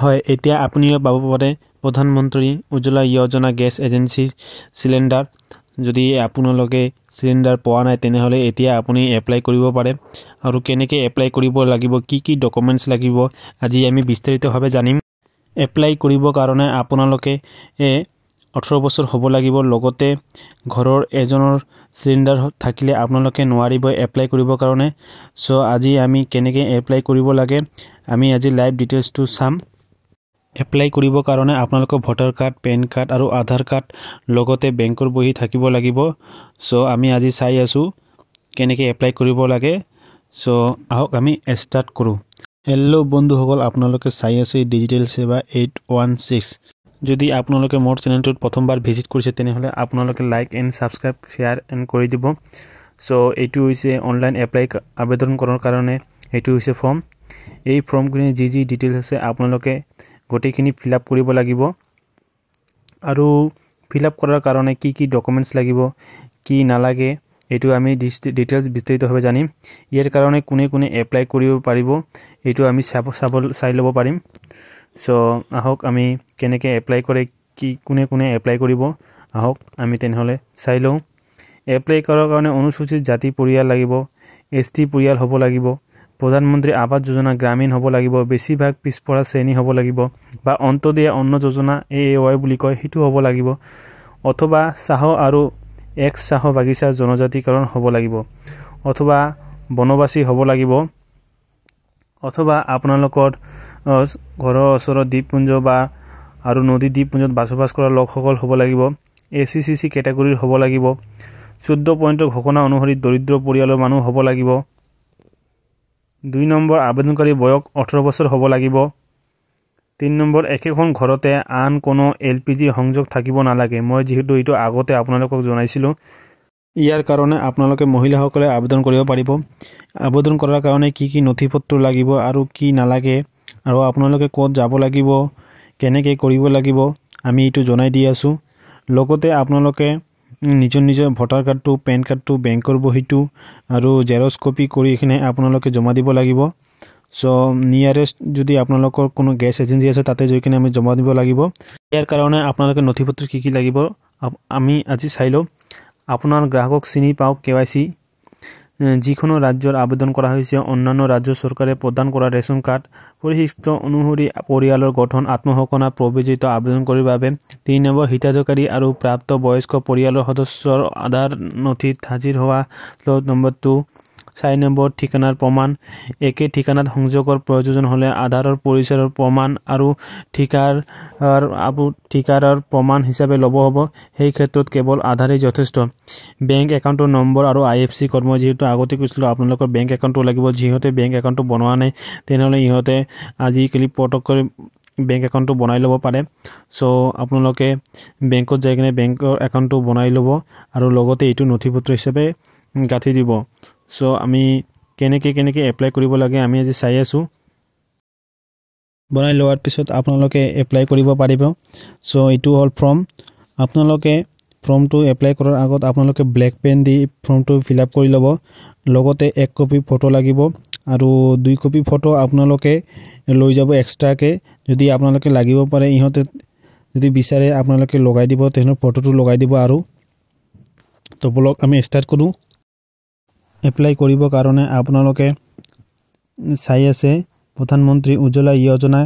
হয় এতিয়া আপুনিও পাব পাৰে প্ৰধানমন্ত্ৰী উজ্জ্বলা যোজনা গেছ এজেন্সিৰ সিলিন্ডাৰ যদি আপোনালোকে সিলিন্ডাৰ পোৱা নাই তেনেহলে এতিয়া আপুনি এপ্লাই কৰিব পাৰে আৰু কেনেকৈ এপ্লাই কৰিব লাগিব কি ডকুমেন্টছ লাগিব আজি আমি বিস্তাৰিতভাৱে জানিম এপ্লাই কৰিবৰ কাৰণে আপোনালোকে 18 বছৰ হ'ব লাগিব লগতে ঘৰৰ এজনৰ সিলিন্ডাৰ থাকিলে আপোনালোকে নোৱাৰিব এপ্লাই কৰিবৰ কাৰণে সো আজি আমি কেনেকৈ এপ্লাই কৰিব লাগে আমি আজি লাইভ ডিটেইলছটো চাম এপ্লাই কৰিবৰ কাৰণে আপোনালোকৰ ভোটাৰ কাৰ্ড পেন কাৰ্ড আৰু আধাৰ কাৰ্ড লগতে বেংকৰ বহি থাকিব লাগিব সো আমি আজি চাই আছো কেনেকৈ এপ্লাই কৰিব লাগে সো আহক আমি স্টাৰ্ট কৰো হেল্লো বন্ধুসকল আপোনালোকে চাই আছে ডিজিটেল সেৱা 816 যদি আপোনালোকে মোৰ চেনেলটোত প্ৰথমবাৰ ভিজিট কৰিছে তেনেহলে আপোনালোকে like and subscribe share and কৰি দিব সো এইটো হৈছে অনলাইন এপ্লাই আবেদন কৰাৰ কাৰণে এইটো হৈছে ফৰ্ম এই ফৰ্মখিনি যি ডিটেইলছ আছে আপোনালোকে গোটেইখিনি ফিল আপ কৰিব লাগিব আৰু ফিল আপ কৰাৰ কাৰণে কি ডকুমেন্টছ লাগিব কি নালাগে এটো আমি ডিটেইলছ বিস্তাৰিতভাৱে জানিম ইয়াৰ কাৰণে কোনে এপ্লাই কৰিব পাৰিব এটো আমি চাই ল'ব পাৰিম সো আহক আমি কেনেকৈ এপ্লাই কৰে কি কোনে এপ্লাই কৰিব আহক আমি তেনেহলে চাই লওঁ এপ্লাই কৰাৰ কাৰণে অনুসূচিত জাতি পৰিয়াল লাগিব এসটি পৰিয়াল হ'ব লাগিব প্ৰধানমন্ত্ৰী আৱাস যোজনা গ্ৰামীণ হ'ব লাগিব বেছিভাগ পিছপৰা শ্ৰেণী হ'ব লাগিব বা অন্তদয় অন্ন যোজনা এএৱাই বুলি কয় হিটো হ'ব লাগিব অথবা চাহ আৰু এক চাহ বাগিচা জনজাতিকৰণ হ'ব লাগিব অথবা বনবাসী হ'ব লাগিব অথবা আপোনালোকৰ ঘৰৰ ওচৰত দ্বীপপুঞ্জ বা আৰু নদী দ্বীপপুঞ্জত বসবাস কৰা লোকসকল হ'ব লাগিব এসিসিসি ক্যাটাগৰীৰ হ'ব লাগিব 14 পইণ্টৰ ঘোষণা অনুসৰি দৰিদ্ৰ পৰিয়ালৰ মানুহ হ'ব লাগিব 2 নম্বৰ আবেদনকাৰী বয়স 18 বছৰ হ'ব লাগিব 3 নম্বৰ একেখন ঘৰতে আন কোনো এলপিজি সংযোগ থাকিব নালাগে মই যেহেতু এটো আগতে আপোনালোকক জনাইছিলো ইয়াৰ কাৰণে আপোনালোকে মহিলাসকলে আবেদন কৰিব পাৰিব আবেদন কৰাৰ কাৰণে কি নথিপত্ৰ লাগিব আৰু কি নালাগে আৰু আপোনালোকে ক'ত যাব লাগিব কেনেকৈ কৰিব লাগিব আমি এটো জনাই দি আছো লগতে আপোনালোকে নিজৰ ভোটাৰ কাৰ্ডটো পেন কাৰ্ডটো বেংকৰ বহিটো আৰু জেৰক্স কপি কৰি কিনে আপোনালোকে জমা দিব লাগিব সো নিয়াৰেষ্ট যদি আপোনালোকৰ কোনো গ্যাস এজেন্সি আছে তাতে জৈ কিনে আমি জমা দিব লাগিব ইয়াৰ কাৰণে আপোনালোকে নথিপত্ৰ কি লাগিব আমি আজি চাই লওঁ আপোনাৰ গ্ৰাহকক চিনি পাওক কেৱাইসি যিকোনো ৰাজ্যৰ আবেদন কৰা হৈছে অন্যান্য ৰাজ্য চৰকাৰে প্ৰদান কৰা ৰেচন কাৰ্ড পৰিশিষ্ট অনুসৰি পৰিয়ালৰ গঠন আত্মসহকনা প্ৰয়োজিত আবেদন কৰিবৰ বাবে 3 নম্বৰ হিতাধিকাৰী আৰু প্ৰাপ্ত বয়স্ক পৰিয়ালৰ সদস্যৰ আধাৰ নথিত হাজিৰ হোৱা নম্বৰ 2 4 নম্বৰ ঠিকনাৰ প্ৰমাণ একে ঠিকনাত সংযোগৰ প্ৰয়োজন হলে আধাৰৰ পৰিচয়ৰ প্ৰমাণ আৰু ঠিকাৰৰ প্ৰমাণ হিচাপে লব হ'ব সেই ক্ষেত্ৰত কেৱল আধাৰেই যথেষ্ট বেংক একাউণ্টৰ নম্বৰ আৰু আইএফসি কৰ্ম যেহেতু আগতে কৈছিল আপোনালোকৰ বেংক একাউণ্টটো লাগিব যেহেতু বেংক একাউণ্টটো বনোৱা নাই তেনেহলে ইহতে আজিকালি পটককৈ বেংক একাউণ্টটো বনাই ল'ব পাৰে সো আপোনালোকে বেংকত যাই কিনে বেংকৰ একাউণ্টটো বনাই ল'ব আৰু লগতে এটো নথিপত্ৰ হিচাপে গাঁঠি দিব সো আমি কেনেকৈ এপ্লাই কৰিব লাগে আমি আজি চাই আছো বনাই লোৱাৰ পিছত আপোনালোকে এপ্লাই কৰিব পাৰিব সো এটো হল ফৰ্ম আপোনালোকে ফৰ্মটো এপ্লাই কৰাৰ আগত আপোনালোকে ব্ল্যাক পেন দি ফৰ্মটো ফিল আপ কৰি ল'ব লগতে এক কপি ফটো লাগিব আৰু 2 কপি ফটো আপোনালোকে লৈ যাব এক্সট্ৰাকে যদি আপোনালোকে লাগিব পাৰে ইহতে যদি বিচাৰে আপোনালোকে লগাই দিব তেনে ফটোটো লগাই দিব আৰু তো ব্লগ আমি স্টাৰ্ট কৰো এপ্লাই কৰিবৰ কাৰণে আপোনালোকে চাই আছে প্ৰধানমন্ত্ৰী উজ্জ্বলা যোজনা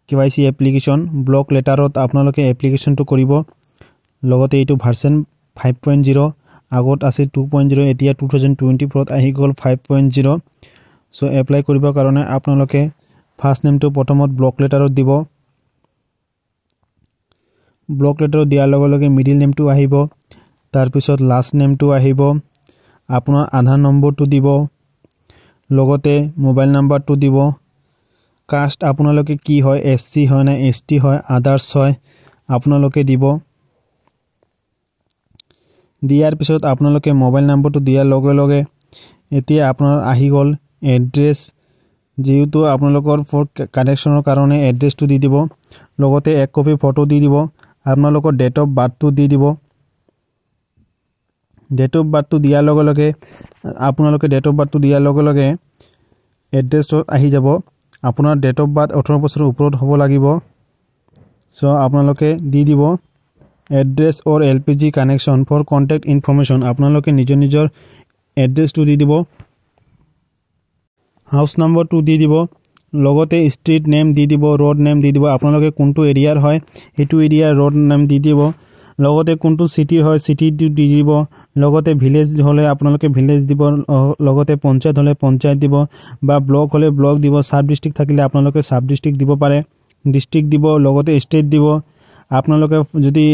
কেৱাইসি এপ্লিকেশন ব্লক লেটাৰত আপোনালোকে এপ্লিকেশনটো কৰিব লগতে এটো ভাৰ্সন 5.0 আগত আছিল 2.0 এতিয়া 2024 ত আহি গল 5.0 সো এপ্লাই কৰিবৰ কাৰণে আপোনালোকে ফাৰ্স্ট নেমটো প্ৰথমত ব্লক লেটাৰত দিব ব্লক লেটাৰত দিয়াৰ লগে মিডল নেমটো আহিব তাৰ পিছত লাষ্ট নেমটো আহিব আপোনাৰ আধাৰ নম্বৰটো দিব লগতে মোবাইল নাম্বাৰটো দিব কাষ্ট আপোনালোকে কি হয় এসসি হয় না এসটি হয় আদার্স হয় আপোনালোকে দিব দিয়াৰ পিছত আপোনালোকে মোবাইল নাম্বাৰটো দিয়াৰ লগে এতিয়া আপোনাৰ আহি গল এড্ৰেছ যেহেতু আপোনালোকৰ ফৰ কানেকচনৰ কাৰণে এড্ৰেছটো দি দিব লগতে এক কপি ফটো দি দিব আপোনালোকৰ ডেট অফ বাৰ্থটো দি দিব ডেট অফ বাৰ্থটো দিয়াৰ লগে আপোনালোকে ডেট অফ বাৰ্থটো দিয়াৰ লগে এড্ৰেছত আহি যাব আপোনাৰ ডেট অফ বাৰ্থ 18 বছৰৰ ওপৰত হ'ব লাগিব সো আপোনালোকে দি দিব address or LPG connection for contact information আপোনালোকে নিজৰ এড্ৰেছটো দি দিব হাউস নম্বৰটো দি দিব লগতে ষ্ট্ৰীট নেম দি দিব ৰোড নেম দি দিব আপোনালোকে কোনটো এৰিয়াৰ হয় হেতু এৰিয়াৰ ৰোড নেম দি দিব লগতে কোনটো সিটিৰ হয় সিটিটো দি দিব লগতে ভিলেজ হলে আপোনালোকে ভিলেজ দিব লগতে পঞ্চায়ত হলে পঞ্চায়ত দিব বা ব্লক হলে ব্লক দিব সাব ডিস্ট্ৰিক্ট থাকিলে আপোনালোকে সাব ডিস্ট্ৰিক্ট দিব পাৰে ডিস্ট্ৰিক্ট দিব লগতে ষ্টেট দিব আপোনালোকে যদি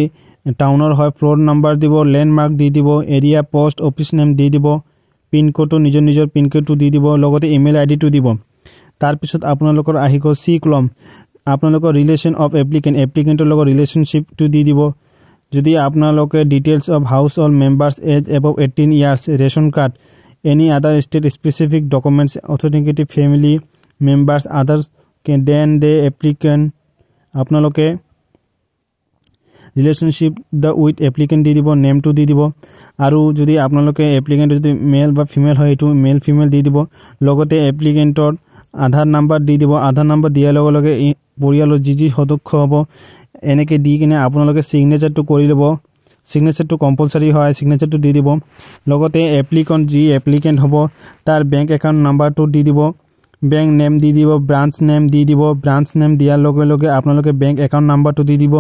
টাউনৰ হয় ফ্লোৰ নাম্বাৰ দিব ল্যান্ডমাৰ্ক দি দিব এৰিয়া পোষ্ট অফিস নেম দি দিব পিন কোডটো নিজৰ পিন কোডটো দি দিব লগতে ইমেইল আইডিটো দিব তাৰ পিছত আপোনালোকৰ আহিব সি কলম আপোনালোকৰ ৰিলেশন অফ এপ্লিকেন্টৰ লগত ৰিলেশনশিপটো দি দিব যদি আপোনালোকে details of house all members as above 18 years ration card any other state specific documents authenticative family members others than the applicant আপোনালোকে ৰিলেশনশিপ দা উইথ এপ্লিকেন্ট দি দিব নেমটো দি দিব আৰু যদি আপোনালোকে এপ্লিকেন্ট যদি মেল বা ফিমেল হয় এটো মেল ফিমেল দি দিব লগতে এপ্লিকেন্টৰ আধাৰ নাম্বাৰ দি দিব আধাৰ নাম্বাৰ দিয়াৰ লগে লগে পৰিয়ালৰ যি সদস্য হ'ব এনেকে দি কিনে আপোনালোকে সিগনেচাৰটো কৰি ল'ব সিগনেচাৰটো কম্পালসৰি হয় সিগনেচাৰটো দি দিব লগতে এপ্লিকেন্ট হ'ব তাৰ বেংক একাউন্ট নাম্বাৰটো দি দিব বেংক নেম দি দিব ব্ৰাঞ্চ নেম দি দিব ব্ৰাঞ্চ নেম দিয়াৰ লগে লগে আপোনালোকে বেংক একাউন্ট নাম্বাৰটো দি দিব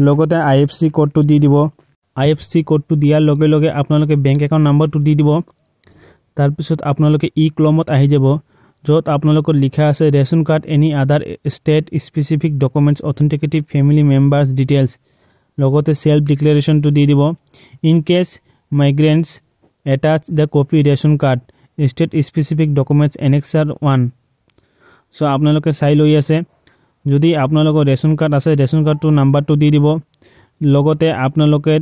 লগতে আইএফসি কোডটো দি দিব আইএফসি কোডটো দিয়াৰ লগে লগে আপোনালোকে বেংক একাউন্ট নাম্বাৰটো দি দিব তাৰ পিছত আপোনালোকে ই কলমত আহি যাব যত আপোনালোকৰ লিখা আছে ration card any other state specific documents authenticative family members details লগতে সেলফ ডিক্লাৰেশনটো দি দিব in case migrants attach the copy ration card state specific documents annexure 1 so আপোনালোকে চাই লৈ আছে যদি আপোনালোকৰ ৰেশন কাৰ্ড আছে ৰেশন কাৰ্ডটো নাম্বাৰটো দি দিব লগতে আপোনালোকে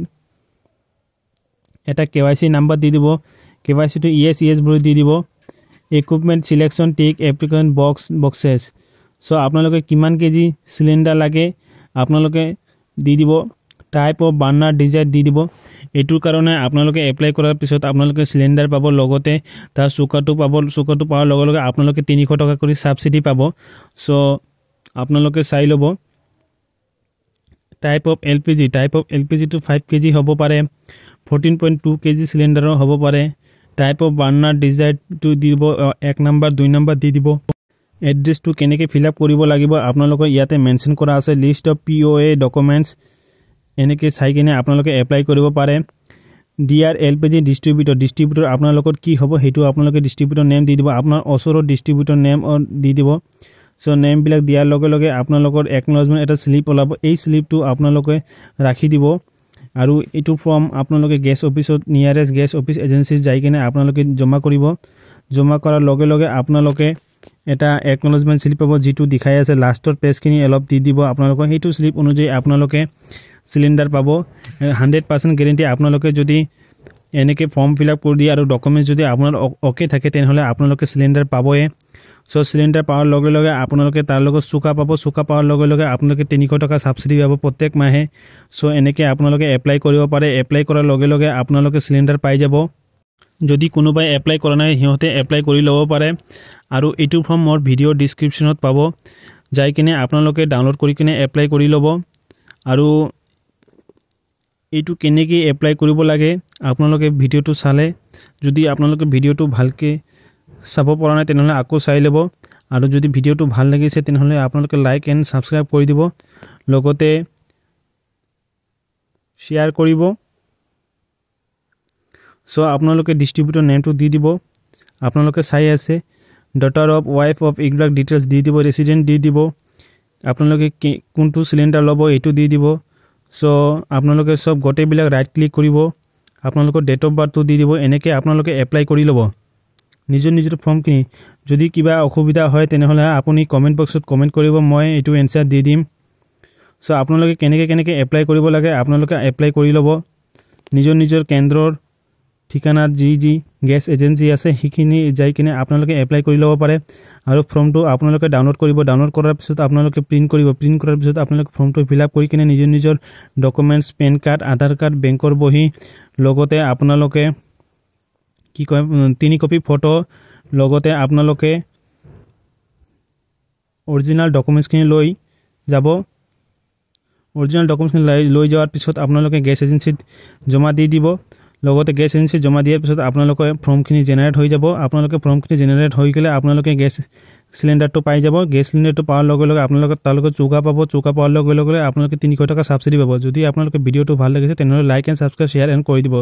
এটা কেৱাইসি নাম্বাৰ দি দিব কেৱাইসিটো ইয়েস বুলি দি দিব ইকুইপমেন্ট সিলেকশন টিক এপ্লিকেন্ট বক্সেস সো আপোনালোকে কিমান কেজি সিলিন্ডাৰ লাগে আপোনালোকে দি দিব টাইপ অফ বাৰ্নাৰ ডিজাইন দি দিব এটোৰ কাৰণে আপোনালোকে এপ্লাই কৰাৰ পিছত আপোনালোকে সিলিন্ডাৰ পাব লগতে তাৰ সুকাটো পাৱাৰ লগে লগে আপোনালোকে 300 টকা কৰি সাবসিডি পাব সো আপোনালোকে চাই লব টাইপ অফ এলপিজি টো 5 কেজি হ'ব পাৰে 14.2 কেজি সিলিন্ডাৰ হ'ব পাৰে type of burner design two দিব 1 নম্বৰ 2 নম্বৰ দি দিব এড্ৰেছ টু কেনেকে ফিল আপ কৰিব লাগিব আপোনালোকৰ ইয়াতে মেনশন কৰা আছে লিষ্ট অফ পিওএ ডকুমেন্টস এনেকে চাই কিনে আপোনালোকে এপ্লাই কৰিব পাৰে ডিআৰ এলপিজি ডিস্ট্ৰিবিউটৰ আপোনালোকৰ কি হ'ব হেতু আপোনালোকে ডিস্ট্ৰিবিউটৰ নেম দি দিব আপোনাৰ ওচৰৰ ডিস্ট্ৰিবিউটৰ নেম দি দিব সো নেম বিলাক দিয়াৰ লগে লগে আপোনালোকৰ একনলেজমেন্ট এটা স্লিপ ওলাব এই স্লিপটো আপোনালোকে ৰাখি দিব আৰু এটো ফৰ্ম আপোনালোকে গেছ অফিসত নিয়াৰেষ্ট গেছ অফিস এজেন্সি যাই কিনে আপোনালোকে জমা কৰিব জমা কৰাৰ লগে লগে আপোনালোকে এটা একনলেজমেন্ট স্লিপ পাব যেটো দেখাই আছে লাষ্টৰ পেজখিনি অলপ দি দিব আপোনালোকৰ হেতু স্লিপ অনুযায়ী আপোনালোকে সিলিন্ডাৰ পাব 100% গ্যাৰান্টি আপোনালোকে যদি এনেকে ফৰ্ম ফিল আপ কৰি দিয়ে আৰু ডকুমেন্ট যদি আপোনাৰ ওকে থাকে তেনহলে আপোনালোকে সিলিন্ডাৰ পাবয়ে সো সিলিন্ডাৰ পাৱাৰ লগে লগে আপোনালোকে তাৰ লগত সুকা পাব সুকা পাৱাৰ লগে লগে আপোনালোকে 300 টকা সাবসিডি পাব প্ৰত্যেক মাহে সো এনেকে আপোনালোকে এপ্লাই কৰিব পাৰে এপ্লাই কৰাৰ লগে লগে আপোনালোকে সিলিন্ডাৰ পাই যাব যদি কোনোবাই এপ্লাই কৰা নাই হিহতে এপ্লাই কৰি লব পাৰে আৰু এটো ফৰ্ম মোৰ ভিডিও ডেসক্ৰিপচনত পাব যাই কিনে আপোনালোকে ডাউনলোড কৰি কিনে এপ্লাই কৰি লব আৰু এটো কেনেকৈ এপ্লাই কৰিব লাগে আপোনালোকে ভিডিওটো চালে যদি আপোনালোকে ভিডিওটো ভালকে চাব পৰা নাই তেনহলে আকৌ চাই লব আৰু যদি ভিডিওটো ভাল লাগিছে তেনহলে আপোনালোকে লাইক এণ্ড সাবস্ক্ৰাইব কৰি দিব লগতে শেয়াৰ কৰিব সো আপোনালোকে ডিস্ট্ৰিবিউটৰ নেমটো দি দিব আপোনালোকে চাই আছে ডটাৰ অফ ওয়াইফ অফ ইগলাক ডিটেইলছ দি দিব ৰেসিডেন্ট দি দিব আপোনালোকে কোনটো সিলিন্ডাৰ লব এটো দি দিব সো আপোনালোকে সব গোটেই বিলাক ৰাইট ক্লিক কৰিব আপোনালোকৰ ডেট অফ বাৰ্থটো দি দিব এনেকে আপোনালোকে এপ্লাই কৰি লব নিজৰ ফৰ্ম কিনি যদি কিবা অসুবিধা হয় তেনহলে আপুনি কমেন্ট বক্সত কমেন্ট কৰিব মই এটো এনসাৰ দি দিম সো আপোনালোকে কেনেকে এপ্লাই কৰিব লাগে আপোনালোকে এপ্লাই কৰি লব নিজৰ কেন্দ্ৰৰ ঠিকানাত যি গ্যাস এজেন্সি আছে হিখিনি যাই কিনে আপোনালোকে এপ্লাই কৰি লব পাৰে আৰু ফৰ্মটো আপোনালোকে ডাউনলোড কৰিব ডাউনলোড কৰাৰ পিছত আপোনালোকে প্ৰিন্ট কৰিব প্ৰিন্ট কৰাৰ পিছত আপোনালোকে ফৰ্মটো ফিল আপ কৰি কিনে নিজৰ ডকুমেন্টস পেন কাৰ্ড আধাৰ কাৰ্ড বেংকৰ বহি লগতে আপোনালোকে কি কয় 3 কপি ফটো লগতে আপোনালোকে অৰিজিনাল ডকুমেণ্টছখিনি লৈ যাব। অৰিজিনাল ডকুমেণ্টছখিনি লৈ যোৱাৰ পিছত আপোনালোকে গেছ এজেঞ্চিত জমা দি দিব। লগতে গেছ এজেঞ্চিত জমা দিয়াৰ পিছত আপোনালোকৰ ফৰ্মখিনি জেনেৰেট হৈ যাব। আপোনালোকে ফৰ্মখিনি জেনেৰেট হৈ গ'লে আপোনালোকে গেছ চিলিণ্ডাৰটো পাই যাব। গেছ চিলিণ্ডাৰটো পোৱাৰ লগে লগে আপোনালোকে তাৰ লগত চৌকা পাব। চৌকা পোৱাৰ লগে লগে আপোনালোকে 300 টকা ছাবচিডি পাব। যদি আপোনালোকে ভিডিঅ'টো ভাল লাগিছে তেনেহ'লে like and subscribe share and কৰি দিব।